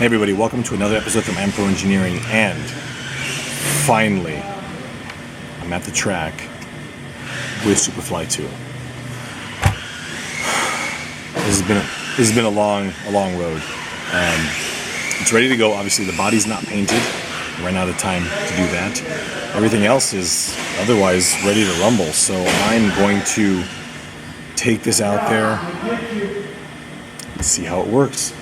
Hey everybody, welcome to another episode from Pro Engineering, and finally, I'm at the track with SuperFly 2. This has been a long road. It's ready to go. Obviously, the body's not painted. I ran out of time to do that. Everything else is otherwise ready to rumble. So I'm going to take this out there and see how it works.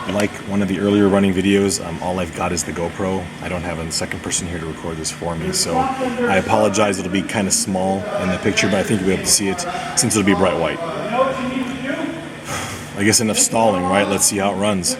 Like one of the earlier running videos, all I've got is the GoPro. I don't have a second person here to record this for me, so I apologize. It'll be kind of small in the picture, but I think you'll be able to see it since it'll be bright white. I guess enough stalling, right? Let's see how it runs.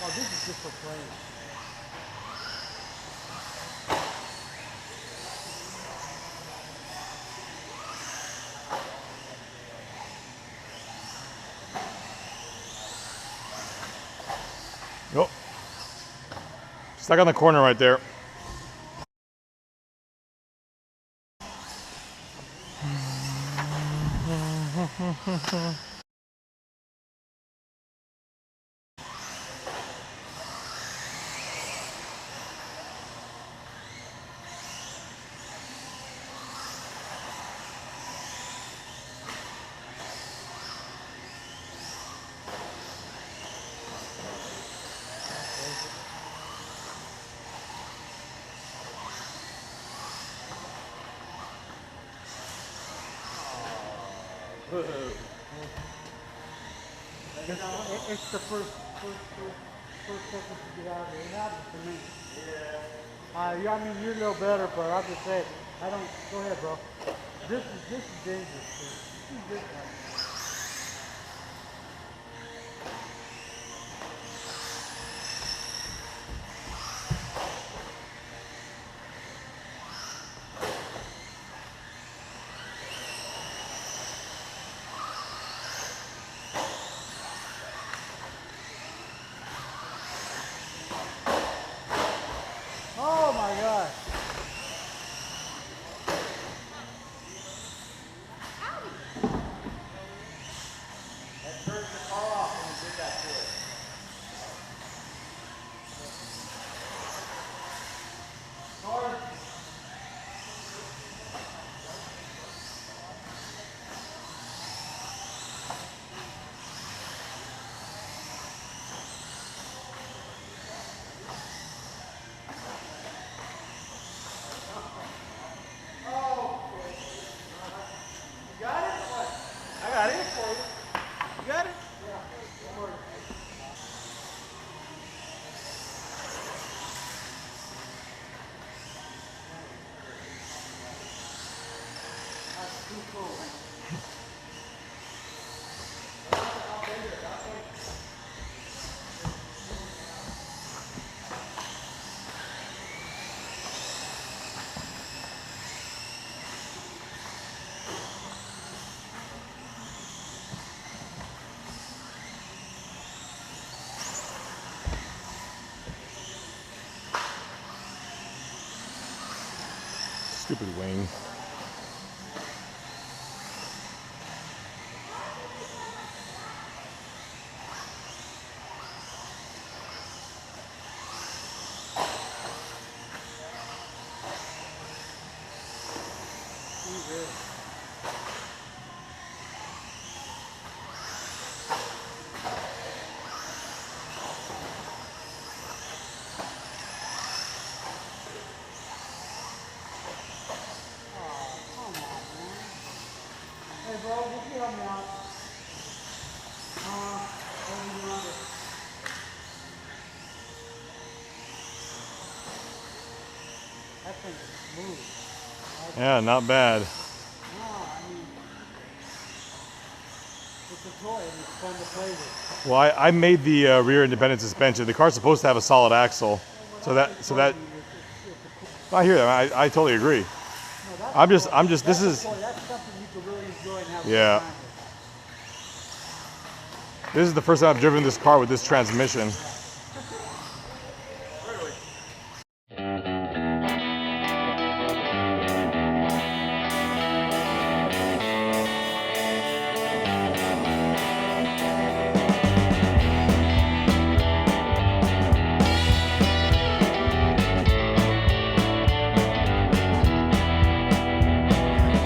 Oh, this is just for playing. Nope. Stuck on the corner right there. It's the first second to get out of there. It happens to me. Yeah, I mean, you're a little better, but I'll just say, I don't, go ahead, bro. This is dangerous, dude. This is good one. Oh my gosh. That turned the car off when he did that to it. I got it. You got it? Stupid wing. Hey, bro, would you help me out? What are you doing? That thing is smooth. Yeah, not bad. No, I mean, it's a toy and it's fun to play with. Well, I made the rear independent suspension. The car's supposed to have a solid axle, so that I hear that. I totally agree. I'm just. This is. That's something you could really enjoy and have a Yeah. good time with. This is the first time I've driven this car with this transmission.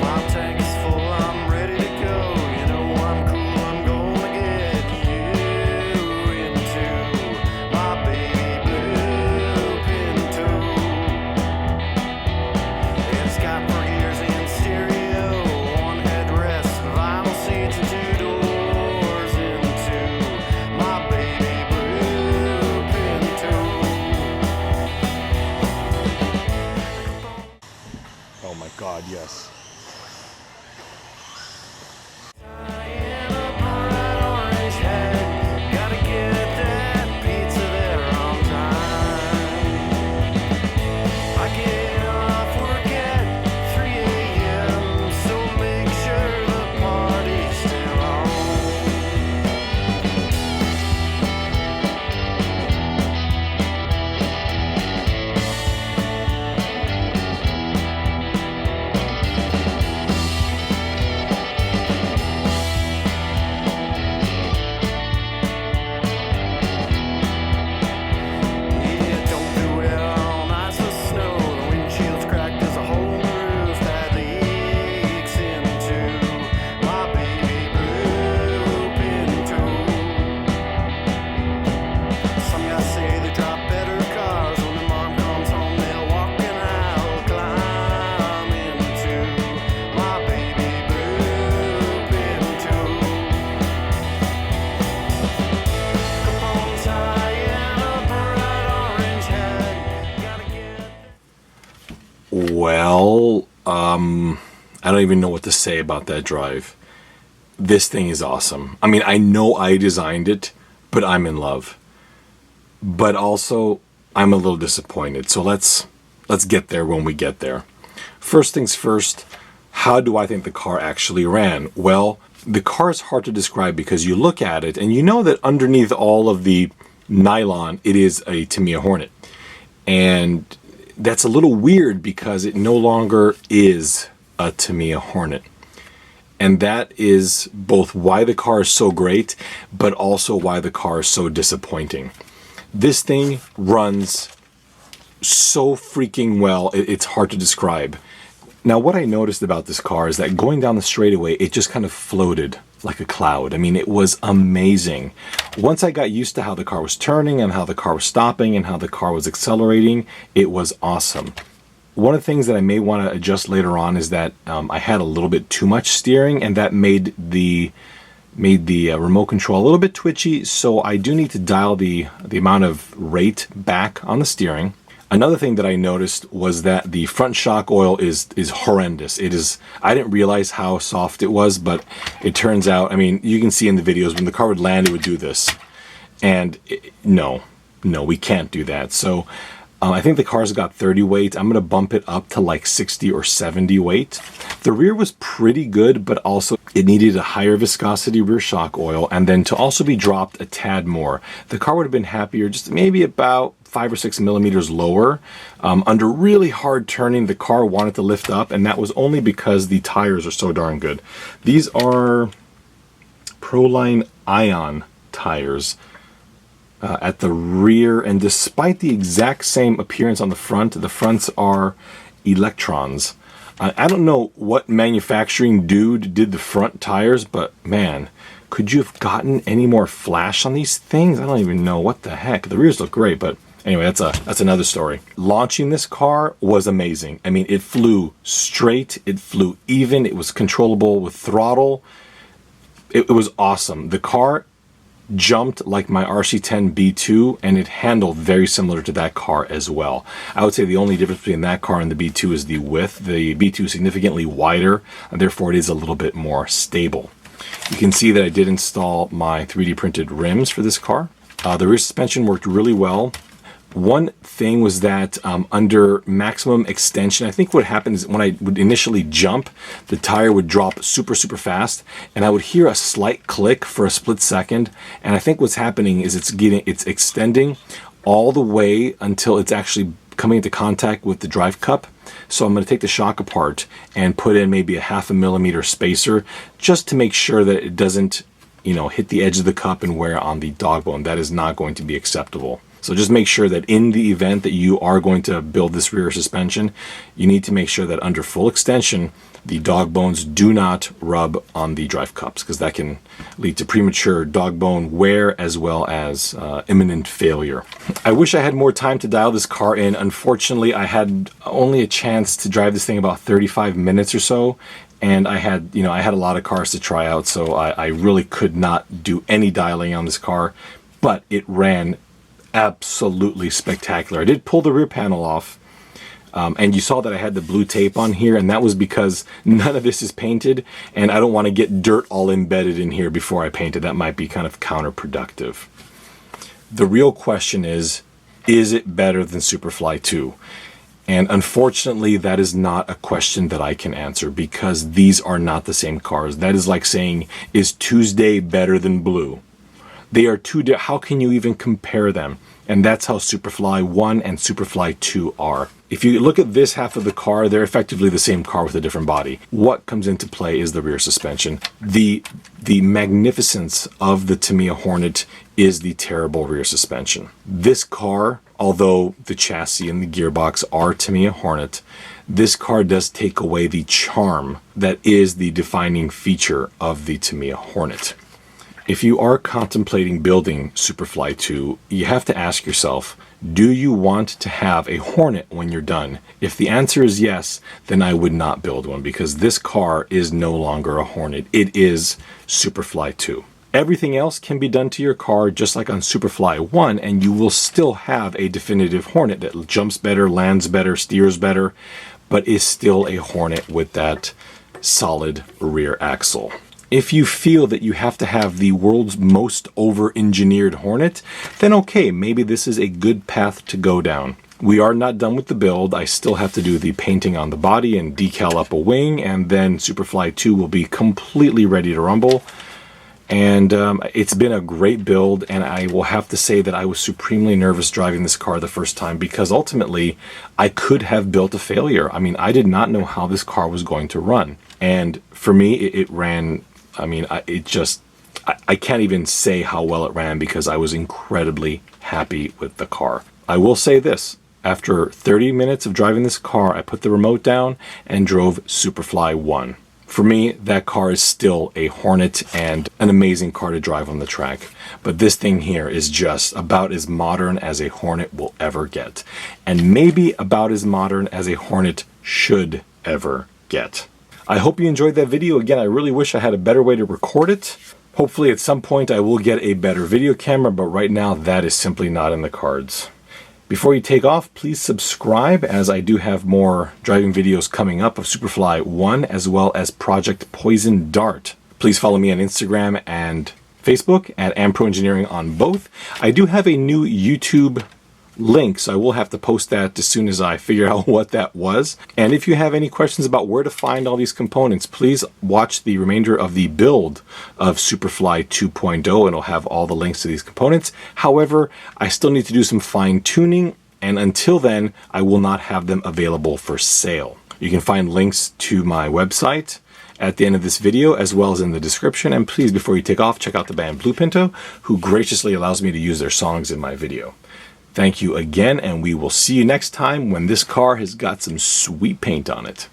My tank is full, I'm ready to go. You know I'm cool, I'm gonna get you into Well, I don't even know what to say about that drive. This thing is awesome. I mean, I know I designed it, but I'm in love. But also, I'm a little disappointed. So let's get there when we get there. First things first, how do I think the car actually ran? Well, the car is hard to describe because you look at it and you know that underneath all of the nylon, it is a Tamiya Hornet. And that's a little weird because it no longer is a Tamiya Hornet. And that is both why the car is so great, but also why the car is so disappointing. This thing runs so freaking well, it's hard to describe. Now, what I noticed about this car is that going down the straightaway, it just kind of floated like a cloud. I mean, it was amazing. Once I got used to how the car was turning and how the car was stopping and how the car was accelerating, it was awesome. One of the things that I may want to adjust later on is that I had a little bit too much steering, and that made the remote control a little bit twitchy, so I do need to dial the amount of rate back on the steering. Another thing that I noticed was that the front shock oil is horrendous. It is. I didn't realize how soft it was, but it turns out, I mean, you can see in the videos when the car would land, it would do this. And no, we can't do that. So I think the car's got 30 weight. I'm going to bump it up to like 60 or 70 weight. The rear was pretty good, but also it needed a higher viscosity rear shock oil, and then to also be dropped a tad more. The car would have been happier just maybe about 5 or 6 millimeters lower. Under really hard turning, the car wanted to lift up, and that was only because the tires are so darn good. These are Proline Ion tires. At the rear, and despite the exact same appearance on the fronts are electrons. I don't know what manufacturing dude did the front tires, but man, could you have gotten any more flash on these things? I don't even know what the heck. The rears look great, but anyway, that's another story. Launching this car was amazing. I mean, it flew straight, it flew even, it was controllable with throttle. It was awesome. The car jumped like my RC10 B2, and it handled very similar to that car as well. I would say the only difference between that car and the B2 is the width. The B2 is significantly wider, and therefore it is a little bit more stable. You can see that I did install my 3D printed rims for this car. The rear suspension worked really well. One thing was that under maximum extension, I think what happens when I would initially jump, the tire would drop super fast, and I would hear a slight click for a split second. And I think what's happening is it's extending all the way until it's actually coming into contact with the drive cup. So I'm going to take the shock apart and put in maybe a 0.5 millimeter spacer just to make sure that it doesn't, hit the edge of the cup and wear on the dog bone. That is not going to be acceptable. So just make sure that in the event that you are going to build this rear suspension, you need to make sure that under full extension, the dog bones do not rub on the drive cups, because that can lead to premature dog bone wear as well as imminent failure. I wish I had more time to dial this car in. Unfortunately, I had only a chance to drive this thing about 35 minutes or so, and I had a lot of cars to try out, so I really could not do any dialing on this car, but it ran absolutely spectacular. I did pull the rear panel off, and you saw that I had the blue tape on here, and that was because none of this is painted, and I don't want to get dirt all embedded in here before I paint it. That might be kind of counterproductive. The real question is it better than SuperFly 2? And unfortunately, that is not a question that I can answer, because these are not the same cars. That is like saying, is Tuesday better than Blue? They are how can you even compare them? And that's how SuperFly 1 and SuperFly 2 are. If you look at this half of the car, they're effectively the same car with a different body. What comes into play is the rear suspension. The magnificence of the Tamiya Hornet is the terrible rear suspension. This car, although the chassis and the gearbox are Tamiya Hornet, this car does take away the charm that is the defining feature of the Tamiya Hornet. If you are contemplating building SuperFly 2, you have to ask yourself, do you want to have a Hornet when you're done? If the answer is yes, then I would not build one, because this car is no longer a Hornet. It is SuperFly 2. Everything else can be done to your car just like on SuperFly 1, and you will still have a definitive Hornet that jumps better, lands better, steers better. but is still a Hornet with that solid rear axle. If you feel that you have to have the world's most over-engineered Hornet, then okay, maybe this is a good path to go down. We are not done with the build. I still have to do the painting on the body and decal up a wing, and then SuperFly 2 will be completely ready to rumble. And it's been a great build, and I will have to say that I was supremely nervous driving this car the first time, because ultimately I could have built a failure. I mean, I did not know how this car was going to run. And for me, it ran, I mean, I can't even say how well it ran, because I was incredibly happy with the car. I will say this. After 30 minutes of driving this car, I put the remote down and drove SuperFly 1. For me, that car is still a Hornet and an amazing car to drive on the track. But this thing here is just about as modern as a Hornet will ever get. And maybe about as modern as a Hornet should ever get. I hope you enjoyed that video. Again, I really wish I had a better way to record it. Hopefully at some point I will get a better video camera, but right now that is simply not in the cards. Before you take off, please subscribe, as I do have more driving videos coming up of SuperFly 1 as well as Project Poison Dart. Please follow me on Instagram and Facebook at Ampro Engineering on both. I do have a new YouTube link, so I will have to post that as soon as I figure out what that was. And if you have any questions about where to find all these components, please watch the remainder of the build of SuperFly 2.0 and it'll have all the links to these components. However, I still need to do some fine tuning, and until then, I will not have them available for sale. You can find links to my website at the end of this video, as well as in the description. And please, before you take off, check out the band Blue Pinto, who graciously allows me to use their songs in my video. Thank you again, and we will see you next time when this car has got some sweet paint on it.